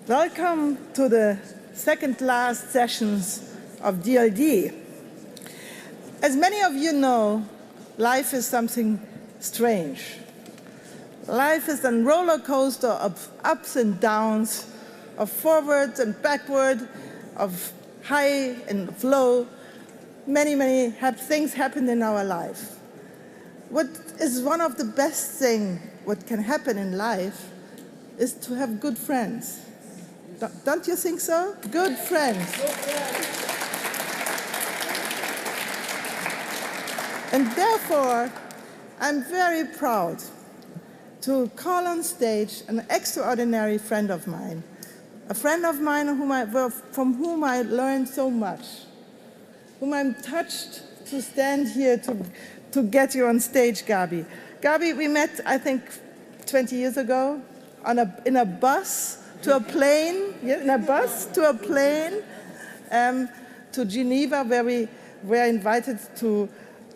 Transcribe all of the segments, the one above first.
Welcome to the second last sessions of DLD. As many of you know, life is something strange. Life is a roller coaster of ups and downs, of forwards and backward, of high and low. Many things happen in our life. What is one of the best things what can happen in life is to have good friends. Don't you think so? Good friends. And therefore, I'm very proud to call on stage an extraordinary friend of mine, a friend of mine from whom I learned so much, whom I'm touched to stand here to get you on stage, Gabi. Gabi, we met, I think, 20 years ago in a bus to a plane, to Geneva, where we were invited to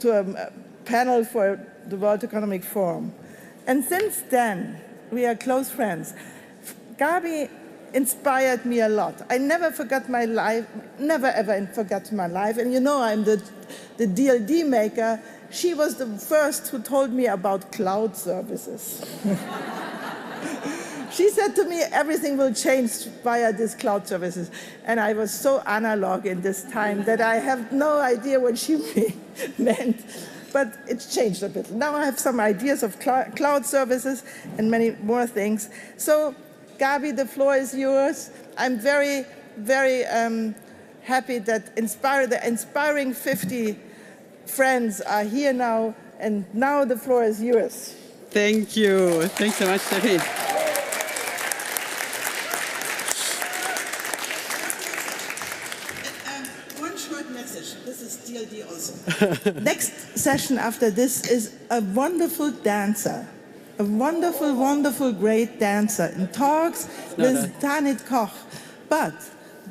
a panel for the World Economic Forum. And since then, we are close friends. Gabi inspired me a lot. I never forgot my life, never ever forgot my life. And you know I'm the DLD maker. She was the first who told me about cloud services. She said to me, everything will change via these cloud services. And I was so analog in this time that I have no idea what she meant. But it's changed a bit. Now I have some ideas of cloud services and many more things. So, Gabi, the floor is yours. I'm very happy that the inspiring 50 friends are here now. And now the floor is yours. Thank you. Thanks so much, Steffi. This is DLD also. Next session after this is a wonderful dancer, a wonderful, great dancer, and talks with Tanit Koch. But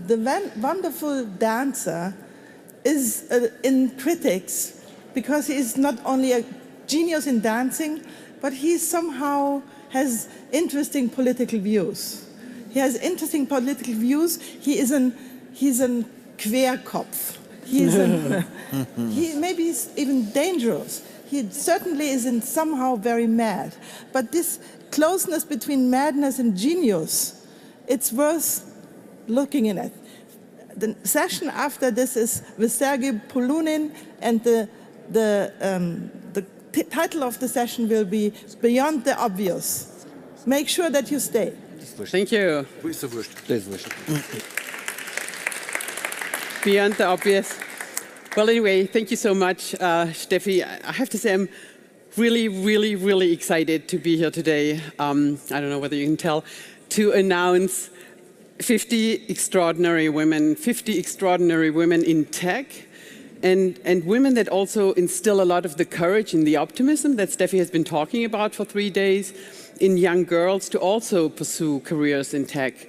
the wonderful dancer is in critics because he is not only a genius in dancing, but he somehow has interesting political views. He has interesting political views. He's a Querkopf. He maybe is even dangerous. He certainly is somehow very mad. But this closeness between madness and genius, it's worth looking in it. The session after this is with Sergei Polunin, and the title of the session will be Beyond the Obvious. Make sure that you stay. Thank you. Beyond the obvious. Well, anyway, thank you so much, Steffi. I have to say I'm really excited to be here today. I don't know whether you can tell, to announce 50 extraordinary women in tech, and women that also instill a lot of the courage and the optimism that Steffi has been talking about for 3 days in young girls to also pursue careers in tech,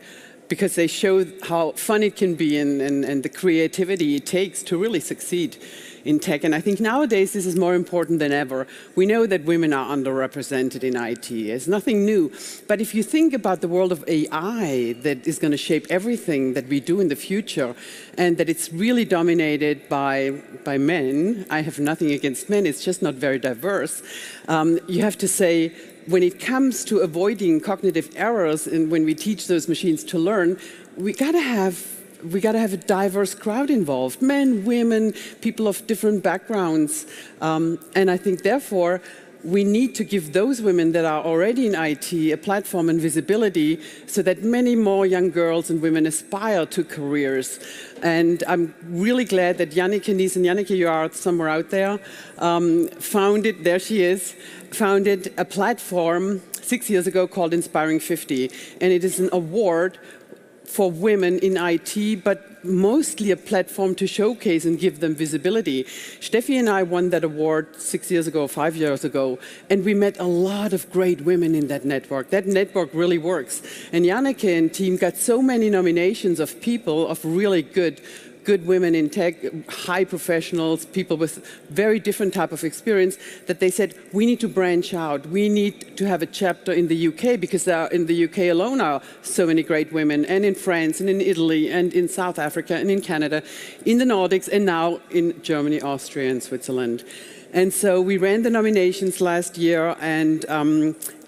because they show how fun it can be and the creativity it takes to really succeed in tech. And I think nowadays this is more important than ever. We know that women are underrepresented in IT. It's nothing new. But if you think about the world of AI that is going to shape everything that we do in the future, and that it's really dominated by men, I have nothing against men, it's just not very diverse, you have to say, when it comes to avoiding cognitive errors and when we teach those machines to learn, we gotta have a diverse crowd involved, men, women, people of different backgrounds. And I think, therefore, we need to give those women that are already in IT a platform and visibility so that many more young girls and women aspire to careers. And I'm really glad that Janneke Niesen, Janneke, you are somewhere out there, founded a platform 6 years ago called Inspiring 50. And it is an award for women in IT, but mostly a platform to showcase and give them visibility. Steffi and I won that award 6 years ago, 5 years ago, and we met a lot of great women in that network. That network really works. And Janneke and team got so many nominations of people, of really good good women in tech, high professionals, people with very different type of experience, that they said, we need to branch out. We need to have a chapter in the UK, because there are, in the UK alone are so many great women, and in France, and in Italy, and in South Africa, and in Canada, in the Nordics, and now in Germany, Austria, and Switzerland. And so we ran the nominations last year and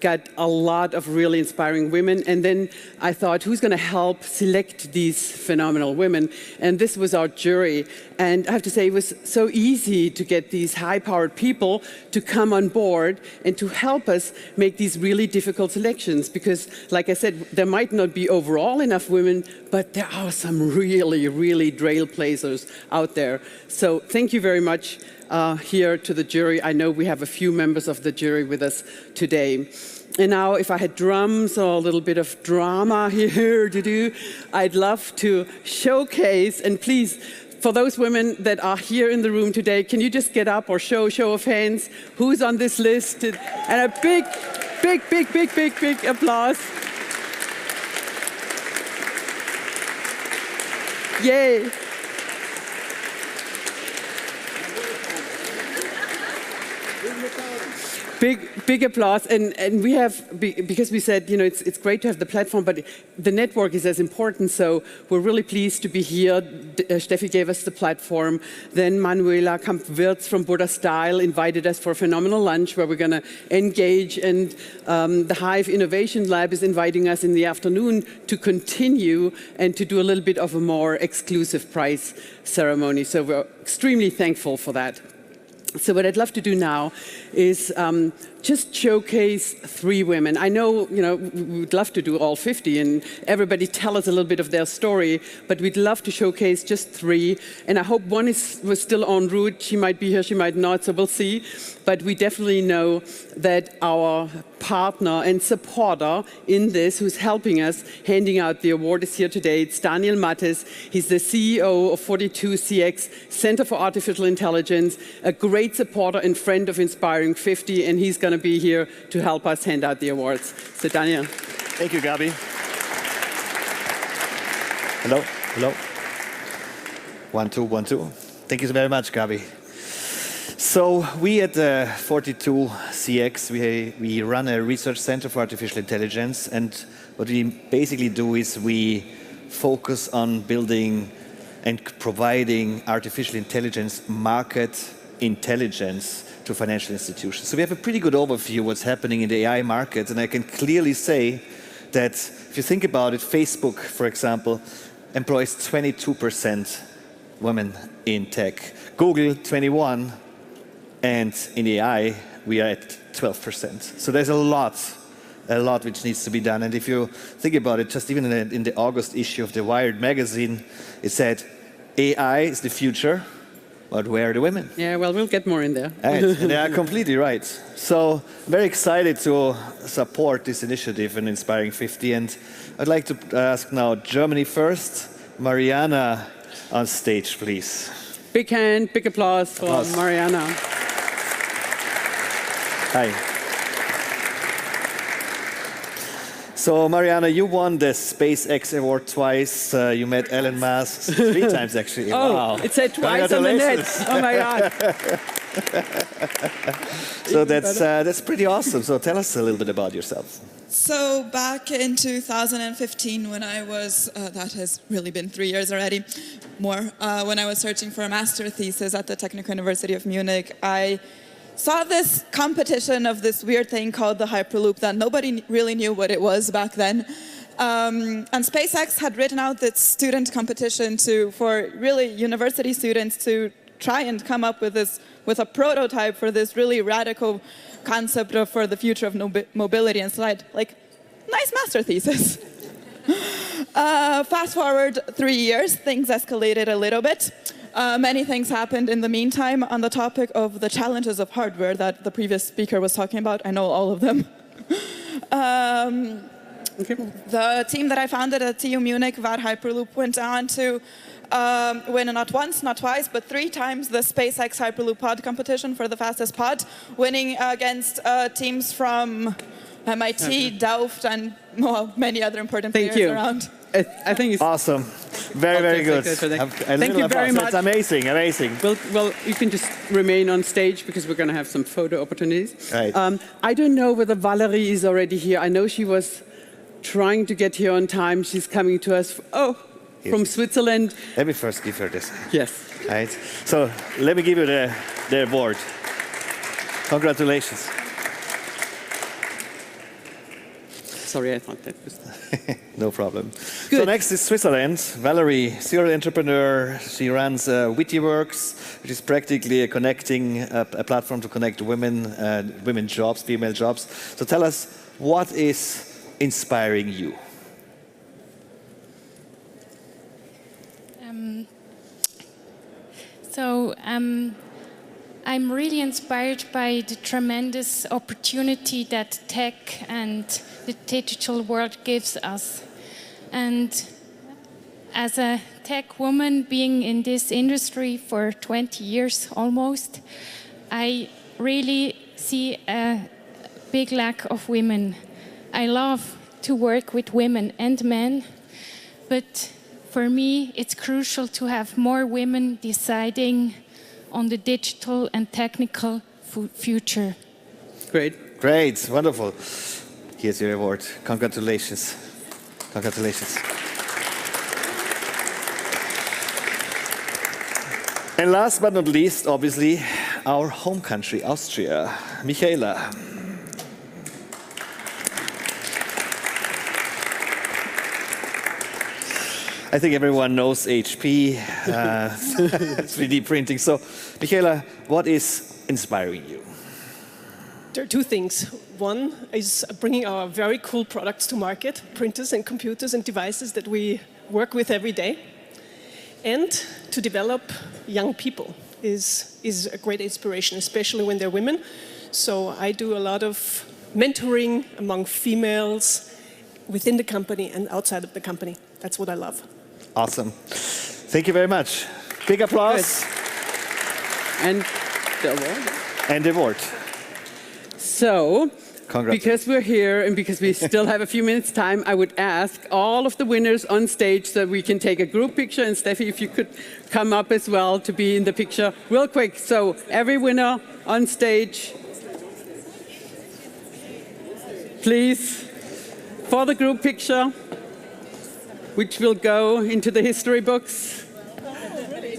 got a lot of really inspiring women. And then I thought, who's going to help select these phenomenal women? And this was our jury. And I have to say, it was so easy to get these high-powered people to come on board and to help us make these really difficult selections. Because, like I said, there might not be overall enough women, but there are some really, really trailblazers out there. So thank you very much. Here to the jury. I know we have a few members of the jury with us today. And now, if I had drums or a little bit of drama here to do, I'd love to showcase, and please, for those women that are here in the room today, can you just get up or show of hands who's on this list? And a big applause. Yay. Big applause, and we have, because we said, you know, it's great to have the platform, but the network is as important, so we're really pleased to be here. Steffi gave us the platform, then Manuela Kamp-Wirtz from Buddha Style invited us for a phenomenal lunch where we're going to engage, and the Hive Innovation Lab is inviting us in the afternoon to continue and to do a little bit of a more exclusive prize ceremony, so we're extremely thankful for that. So what I'd love to do now is just showcase 3 women. I know, you know, we'd love to do all 50 and everybody tell us a little bit of their story, but we'd love to showcase just 3. And I hope one was still en route. She might be here, she might not, so we'll see. But we definitely know that our partner and supporter in this, who's helping us, handing out the award, is here today. It's Daniel Mattes. He's the CEO of 42CX, Center for Artificial Intelligence, a great supporter and friend of Inspiring 50, and he's going to be here to help us hand out the awards. So, Daniel. Thank you, Gabi. Hello, hello. 1, 2, 1, 2. Thank you very much, Gabi. So we at 42CX, we run a research center for artificial intelligence, and what we basically do is we focus on building and providing artificial intelligence market intelligence to financial institutions. So we have a pretty good overview of what's happening in the AI market, and I can clearly say that if you think about it, Facebook, for example, employs 22% women in tech, Google 21%, and in AI, we are at 12%. So there's a lot which needs to be done. And if you think about it, just even in the August issue of the Wired magazine, it said, AI is the future, but where are the women? Yeah, well, we'll get more in there. And they are completely right. So I'm very excited to support this initiative in Inspiring 50. And I'd like to ask now Germany first. Mariana on stage, please. Big hand, big applause for Mariana. Hi. So, Mariana, you won the SpaceX award twice. You met Elon Musk 3 times, actually. Oh, wow. it said twice on the net. Oh, my God. So that's pretty awesome. So tell us a little bit about yourself. So back in 2015, when I was, that has really been 3 years already, more, when I was searching for a master thesis at the Technical University of Munich, I saw this competition of this weird thing called the Hyperloop that nobody really knew what it was back then. And SpaceX had written out this student competition for really university students to try and come up with a prototype for this really radical concept for the future of mobility, and slide, like, nice master thesis. Fast forward 3 years, things escalated a little bit. Many things happened in the meantime on the topic of the challenges of hardware that the previous speaker was talking about. I know all of them. The team that I founded at TU Munich, VAR Hyperloop, went on to win not once, not twice, but 3 times the SpaceX Hyperloop pod competition for the fastest pod, winning against teams from MIT, Delft, and many other important players around. I think it's awesome. Very, very good. Thank you very much. It's amazing, amazing. Well, you can just remain on stage because we're going to have some photo opportunities. Right. I don't know whether Valerie is already here. I know she was trying to get here on time. She's coming to us. From Switzerland. Let me first give her this. Yes. Right. So let me give you the award. Congratulations. Sorry, I thought that was... No problem. Good. So next is Switzerland. Valerie, serial entrepreneur. She runs WittyWorks, which is practically a platform to connect women jobs, female jobs. So tell us, what is inspiring you? I'm really inspired by the tremendous opportunity that tech and the digital world gives us. And as a tech woman, being in this industry for 20 years almost, I really see a big lack of women. I love to work with women and men, but for me, it's crucial to have more women deciding on the digital and technical future. Great. Great, wonderful. Here's your award. Congratulations. Congratulations. And last but not least, obviously, our home country, Austria. Michaela. I think everyone knows HP, 3D printing. So, Michaela, what is inspiring you? There are two things. One is bringing our very cool products to market, printers and computers and devices that we work with every day. And to develop young people is a great inspiration, especially when they're women. So I do a lot of mentoring among females within the company and outside of the company. That's what I love. Awesome. Thank you very much. Big applause. Good. And the award. And the award. So, because we're here and because we still have a few minutes time, I would ask all of the winners on stage so we can take a group picture. And Steffi, if you could come up as well to be in the picture real quick. So every winner on stage, please, for the group picture, which will go into the history books.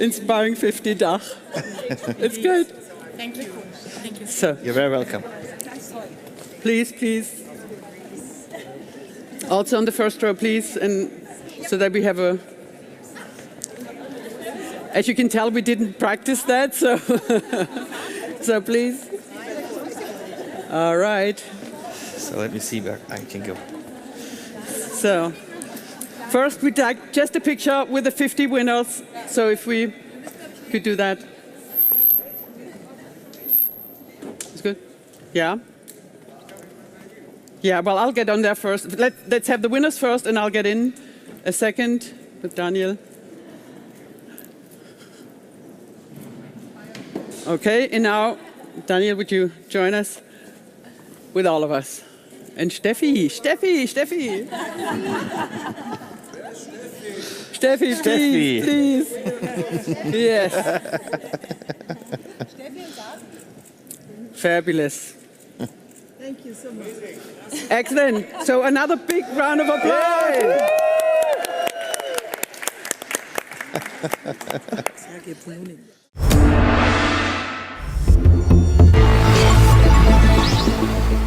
Inspiring 50 Dach. It's good. Thank you. Thank you. So, you're very welcome. Please, please. Also on the first row, please, and so that we have a... As you can tell, we didn't practice that, so... So please. All right. So let me see where I can go. So, first we take just a picture with the 50 winners. So if we could do that. It's good? Yeah? Yeah, well, I'll get on there first. Let's have the winners first, and I'll get in a second with Daniel. Okay, and now, Daniel, would you join us with all of us? And Steffi. Steffi, please. Yes. Fabulous. Thank you so much. Excellent. So another big round of applause. Yay!